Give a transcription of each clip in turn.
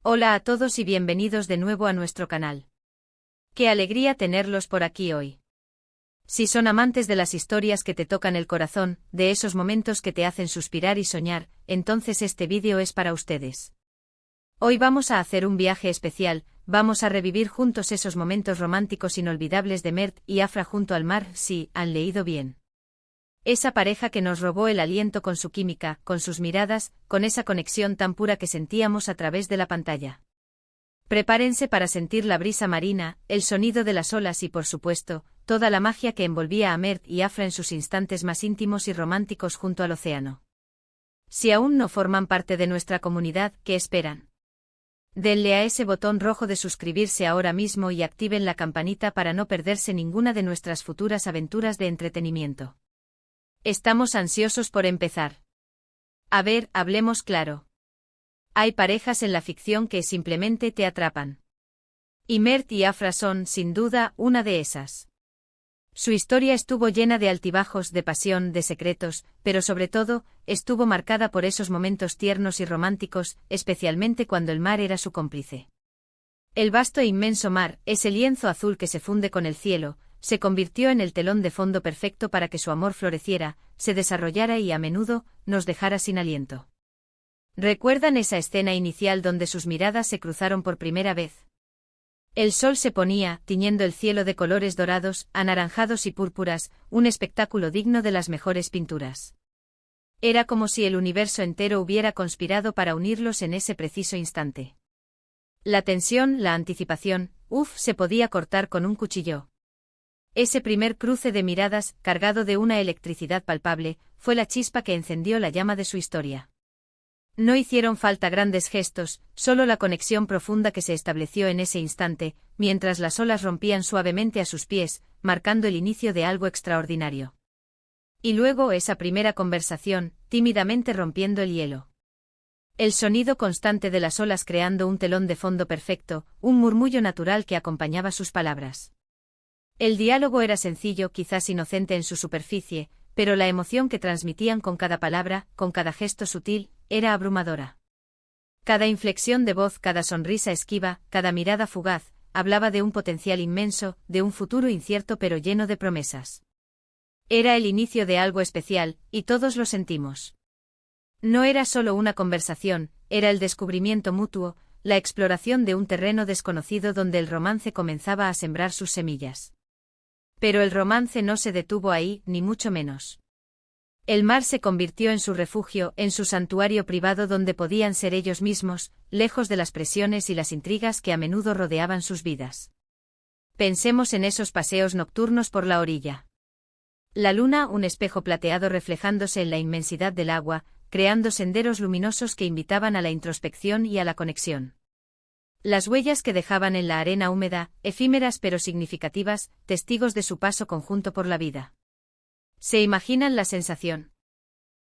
Hola a todos y bienvenidos de nuevo a nuestro canal. Qué alegría tenerlos por aquí hoy. Si son amantes de las historias que te tocan el corazón, de esos momentos que te hacen suspirar y soñar, entonces este vídeo es para ustedes. Hoy vamos a hacer un viaje especial, vamos a revivir juntos esos momentos románticos inolvidables de Mert y Afra junto al mar. Sí, han leído bien. Esa pareja que nos robó el aliento con su química, con sus miradas, con esa conexión tan pura que sentíamos a través de la pantalla. Prepárense para sentir la brisa marina, el sonido de las olas y por supuesto, toda la magia que envolvía a Mert y Afra en sus instantes más íntimos y románticos junto al océano. Si aún no forman parte de nuestra comunidad, ¿qué esperan? Denle a ese botón rojo de suscribirse ahora mismo y activen la campanita para no perderse ninguna de nuestras futuras aventuras de entretenimiento. Estamos ansiosos por empezar. A ver, hablemos claro. Hay parejas en la ficción que simplemente te atrapan. Y Mert y Afra son, sin duda, una de esas. Su historia estuvo llena de altibajos, de pasión, de secretos, pero sobre todo, estuvo marcada por esos momentos tiernos y románticos, especialmente cuando el mar era su cómplice. El vasto e inmenso mar, ese lienzo azul que se funde con el cielo, se convirtió en el telón de fondo perfecto para que su amor floreciera, se desarrollara y a menudo, nos dejara sin aliento. ¿Recuerdan esa escena inicial donde sus miradas se cruzaron por primera vez? El sol se ponía, tiñendo el cielo de colores dorados, anaranjados y púrpuras, un espectáculo digno de las mejores pinturas. Era como si el universo entero hubiera conspirado para unirlos en ese preciso instante. La tensión, la anticipación, se podía cortar con un cuchillo. Ese primer cruce de miradas, cargado de una electricidad palpable, fue la chispa que encendió la llama de su historia. No hicieron falta grandes gestos, solo la conexión profunda que se estableció en ese instante, mientras las olas rompían suavemente a sus pies, marcando el inicio de algo extraordinario. Y luego esa primera conversación, tímidamente rompiendo el hielo. El sonido constante de las olas creando un telón de fondo perfecto, un murmullo natural que acompañaba sus palabras. El diálogo era sencillo, quizás inocente en su superficie, pero la emoción que transmitían con cada palabra, con cada gesto sutil, era abrumadora. Cada inflexión de voz, cada sonrisa esquiva, cada mirada fugaz, hablaba de un potencial inmenso, de un futuro incierto pero lleno de promesas. Era el inicio de algo especial, y todos lo sentimos. No era solo una conversación, era el descubrimiento mutuo, la exploración de un terreno desconocido donde el romance comenzaba a sembrar sus semillas. Pero el romance no se detuvo ahí, ni mucho menos. El mar se convirtió en su refugio, en su santuario privado donde podían ser ellos mismos, lejos de las presiones y las intrigas que a menudo rodeaban sus vidas. Pensemos en esos paseos nocturnos por la orilla. La luna, un espejo plateado reflejándose en la inmensidad del agua, creando senderos luminosos que invitaban a la introspección y a la conexión. Las huellas que dejaban en la arena húmeda, efímeras pero significativas, testigos de su paso conjunto por la vida. ¿Se imaginan la sensación?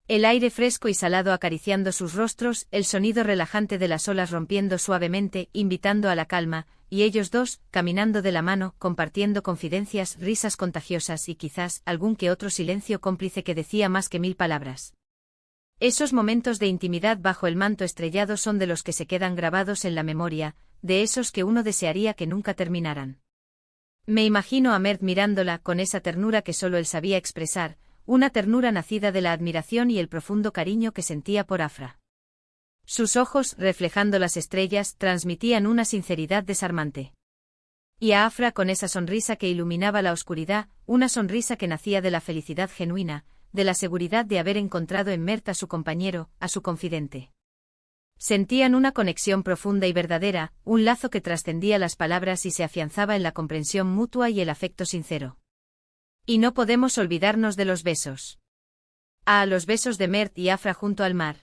El aire fresco y salado acariciando sus rostros, el sonido relajante de las olas rompiendo suavemente, invitando a la calma, y ellos dos, caminando de la mano, compartiendo confidencias, risas contagiosas y quizás algún que otro silencio cómplice que decía más que 1000 palabras. Esos momentos de intimidad bajo el manto estrellado son de los que se quedan grabados en la memoria, de esos que uno desearía que nunca terminaran. Me imagino a Mert mirándola con esa ternura que solo él sabía expresar, una ternura nacida de la admiración y el profundo cariño que sentía por Afra. Sus ojos, reflejando las estrellas, transmitían una sinceridad desarmante. Y a Afra con esa sonrisa que iluminaba la oscuridad, una sonrisa que nacía de la felicidad genuina, de la seguridad de haber encontrado en Mert a su compañero, a su confidente. Sentían una conexión profunda y verdadera, un lazo que trascendía las palabras y se afianzaba en la comprensión mutua y el afecto sincero. Y no podemos olvidarnos de los besos. Los besos de Mert y Afra junto al mar.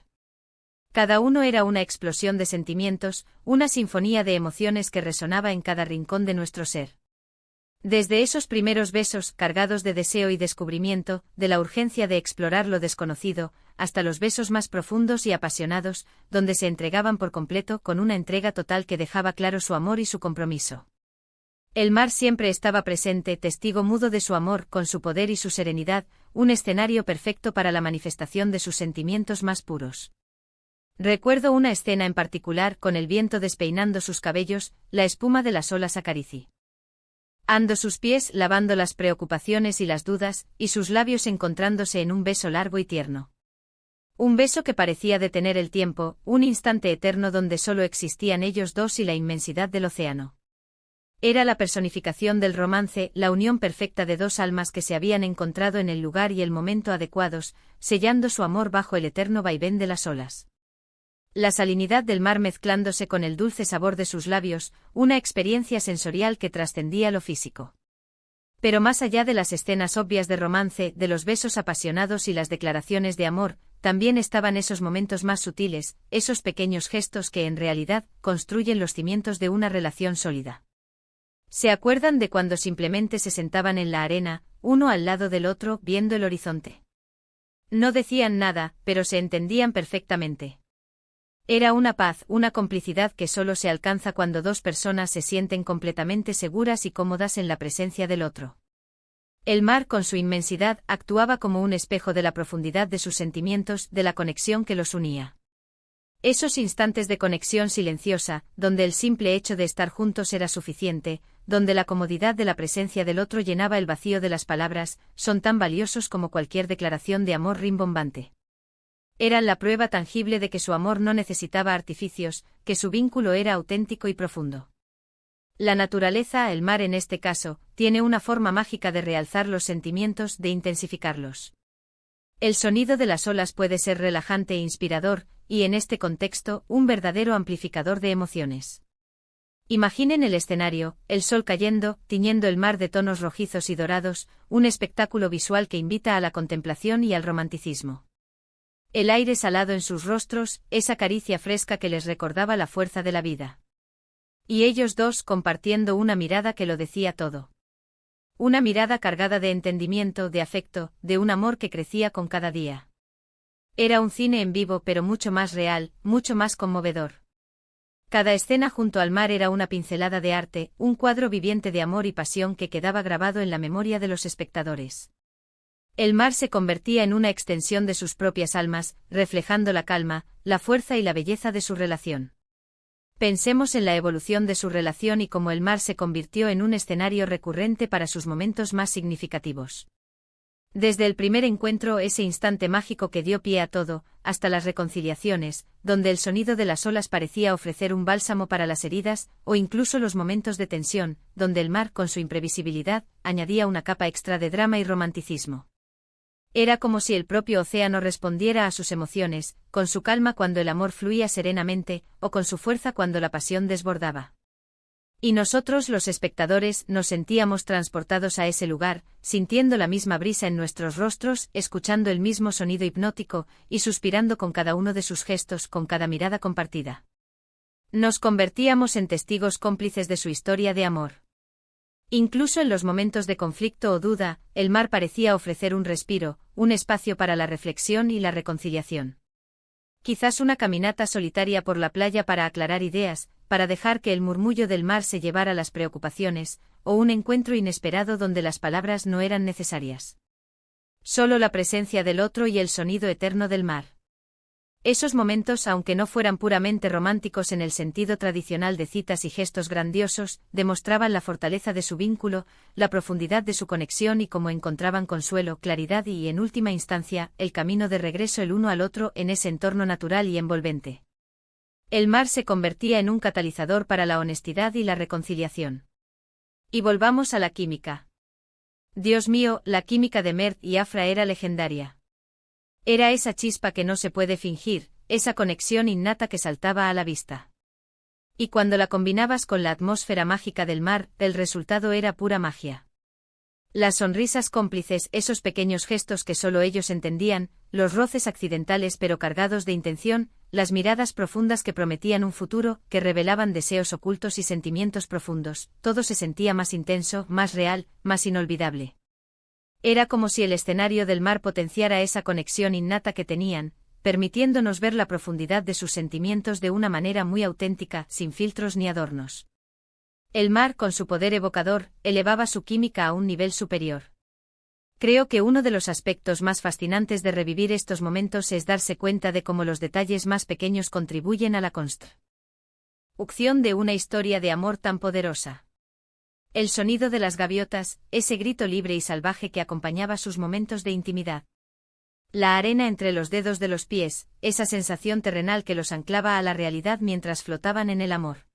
Cada uno era una explosión de sentimientos, una sinfonía de emociones que resonaba en cada rincón de nuestro ser. Desde esos primeros besos, cargados de deseo y descubrimiento, de la urgencia de explorar lo desconocido, hasta los besos más profundos y apasionados, donde se entregaban por completo con una entrega total que dejaba claro su amor y su compromiso. El mar siempre estaba presente, testigo mudo de su amor, con su poder y su serenidad, un escenario perfecto para la manifestación de sus sentimientos más puros. Recuerdo una escena en particular con el viento despeinando sus cabellos, la espuma de las olas acariciando sus pies, lavando las preocupaciones y las dudas, y sus labios encontrándose en un beso largo y tierno. Un beso que parecía detener el tiempo, un instante eterno donde solo existían ellos dos y la inmensidad del océano. Era la personificación del romance, la unión perfecta de dos almas que se habían encontrado en el lugar y el momento adecuados, sellando su amor bajo el eterno vaivén de las olas. La salinidad del mar mezclándose con el dulce sabor de sus labios, una experiencia sensorial que trascendía lo físico. Pero más allá de las escenas obvias de romance, de los besos apasionados y las declaraciones de amor, también estaban esos momentos más sutiles, esos pequeños gestos que en realidad construyen los cimientos de una relación sólida. ¿Se acuerdan de cuando simplemente se sentaban en la arena, uno al lado del otro, viendo el horizonte? No decían nada, pero se entendían perfectamente. Era una paz, una complicidad que solo se alcanza cuando dos personas se sienten completamente seguras y cómodas en la presencia del otro. El mar, con su inmensidad, actuaba como un espejo de la profundidad de sus sentimientos, de la conexión que los unía. Esos instantes de conexión silenciosa, donde el simple hecho de estar juntos era suficiente, donde la comodidad de la presencia del otro llenaba el vacío de las palabras, son tan valiosos como cualquier declaración de amor rimbombante. Eran la prueba tangible de que su amor no necesitaba artificios, que su vínculo era auténtico y profundo. La naturaleza, el mar en este caso, tiene una forma mágica de realzar los sentimientos, de intensificarlos. El sonido de las olas puede ser relajante e inspirador, y en este contexto, un verdadero amplificador de emociones. Imaginen el escenario, el sol cayendo, tiñendo el mar de tonos rojizos y dorados, un espectáculo visual que invita a la contemplación y al romanticismo. El aire salado en sus rostros, esa caricia fresca que les recordaba la fuerza de la vida. Y ellos dos compartiendo una mirada que lo decía todo. Una mirada cargada de entendimiento, de afecto, de un amor que crecía con cada día. Era un cine en vivo pero mucho más real, mucho más conmovedor. Cada escena junto al mar era una pincelada de arte, un cuadro viviente de amor y pasión que quedaba grabado en la memoria de los espectadores. El mar se convertía en una extensión de sus propias almas, reflejando la calma, la fuerza y la belleza de su relación. Pensemos en la evolución de su relación y cómo el mar se convirtió en un escenario recurrente para sus momentos más significativos. Desde el primer encuentro, ese instante mágico que dio pie a todo, hasta las reconciliaciones, donde el sonido de las olas parecía ofrecer un bálsamo para las heridas, o incluso los momentos de tensión, donde el mar, con su imprevisibilidad, añadía una capa extra de drama y romanticismo. Era como si el propio océano respondiera a sus emociones, con su calma cuando el amor fluía serenamente, o con su fuerza cuando la pasión desbordaba. Y nosotros, los espectadores, nos sentíamos transportados a ese lugar, sintiendo la misma brisa en nuestros rostros, escuchando el mismo sonido hipnótico, y suspirando con cada uno de sus gestos, con cada mirada compartida. Nos convertíamos en testigos cómplices de su historia de amor. Incluso en los momentos de conflicto o duda, el mar parecía ofrecer un respiro, un espacio para la reflexión y la reconciliación. Quizás una caminata solitaria por la playa para aclarar ideas, para dejar que el murmullo del mar se llevara las preocupaciones, o un encuentro inesperado donde las palabras no eran necesarias. Solo la presencia del otro y el sonido eterno del mar. Esos momentos, aunque no fueran puramente románticos en el sentido tradicional de citas y gestos grandiosos, demostraban la fortaleza de su vínculo, la profundidad de su conexión y cómo encontraban consuelo, claridad y, en última instancia, el camino de regreso el uno al otro en ese entorno natural y envolvente. El mar se convertía en un catalizador para la honestidad y la reconciliación. Y volvamos a la química. Dios mío, la química de Mert y Afra era legendaria. Era esa chispa que no se puede fingir, esa conexión innata que saltaba a la vista. Y cuando la combinabas con la atmósfera mágica del mar, el resultado era pura magia. Las sonrisas cómplices, esos pequeños gestos que solo ellos entendían, los roces accidentales pero cargados de intención, las miradas profundas que prometían un futuro, que revelaban deseos ocultos y sentimientos profundos, todo se sentía más intenso, más real, más inolvidable. Era como si el escenario del mar potenciara esa conexión innata que tenían, permitiéndonos ver la profundidad de sus sentimientos de una manera muy auténtica, sin filtros ni adornos. El mar, con su poder evocador, elevaba su química a un nivel superior. Creo que uno de los aspectos más fascinantes de revivir estos momentos es darse cuenta de cómo los detalles más pequeños contribuyen a la construcción de una historia de amor tan poderosa. El sonido de las gaviotas, ese grito libre y salvaje que acompañaba sus momentos de intimidad. La arena entre los dedos de los pies, esa sensación terrenal que los anclaba a la realidad mientras flotaban en el amor.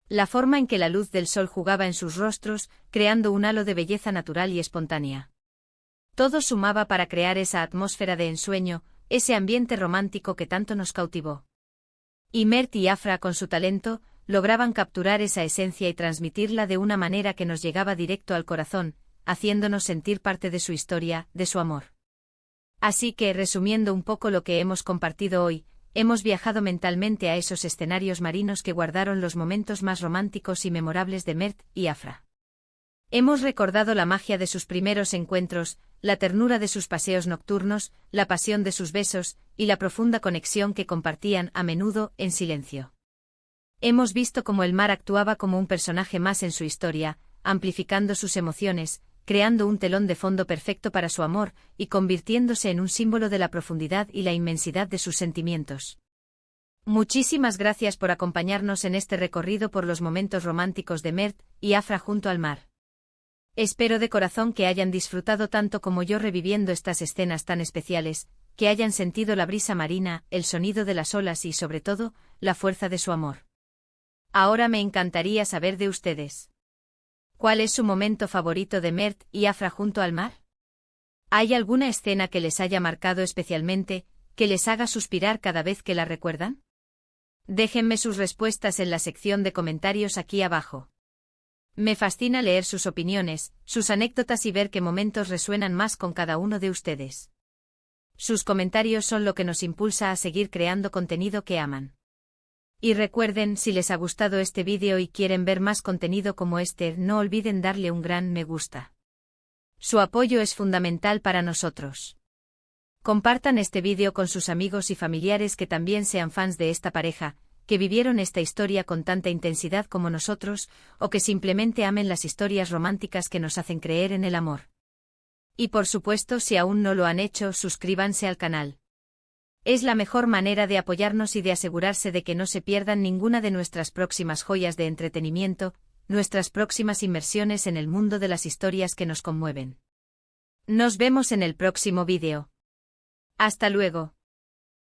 La forma en que la luz del sol jugaba en sus rostros, creando un halo de belleza natural y espontánea. Todo sumaba para crear esa atmósfera de ensueño, ese ambiente romántico que tanto nos cautivó. Y Mert y Afra, con su talento, lograban capturar esa esencia y transmitirla de una manera que nos llegaba directo al corazón, haciéndonos sentir parte de su historia, de su amor. Así que, resumiendo un poco lo que hemos compartido hoy, hemos viajado mentalmente a esos escenarios marinos que guardaron los momentos más románticos y memorables de Mert y Afra. Hemos recordado la magia de sus primeros encuentros, la ternura de sus paseos nocturnos, la pasión de sus besos, y la profunda conexión que compartían a menudo en silencio. Hemos visto cómo el mar actuaba como un personaje más en su historia, amplificando sus emociones, creando un telón de fondo perfecto para su amor, y convirtiéndose en un símbolo de la profundidad y la inmensidad de sus sentimientos. Muchísimas gracias por acompañarnos en este recorrido por los momentos románticos de Mert y Afra junto al mar. Espero de corazón que hayan disfrutado tanto como yo reviviendo estas escenas tan especiales, que hayan sentido la brisa marina, el sonido de las olas y, sobre todo, la fuerza de su amor. Ahora me encantaría saber de ustedes. ¿Cuál es su momento favorito de Mert y Afra junto al mar? ¿Hay alguna escena que les haya marcado especialmente, que les haga suspirar cada vez que la recuerdan? Déjenme sus respuestas en la sección de comentarios aquí abajo. Me fascina leer sus opiniones, sus anécdotas y ver qué momentos resuenan más con cada uno de ustedes. Sus comentarios son lo que nos impulsa a seguir creando contenido que aman. Y recuerden, si les ha gustado este vídeo y quieren ver más contenido como este, no olviden darle un gran me gusta. Su apoyo es fundamental para nosotros. Compartan este vídeo con sus amigos y familiares que también sean fans de esta pareja, que vivieron esta historia con tanta intensidad como nosotros, o que simplemente amen las historias románticas que nos hacen creer en el amor. Y por supuesto, si aún no lo han hecho, suscríbanse al canal. Es la mejor manera de apoyarnos y de asegurarse de que no se pierdan ninguna de nuestras próximas joyas de entretenimiento, nuestras próximas inmersiones en el mundo de las historias que nos conmueven. Nos vemos en el próximo vídeo. Hasta luego.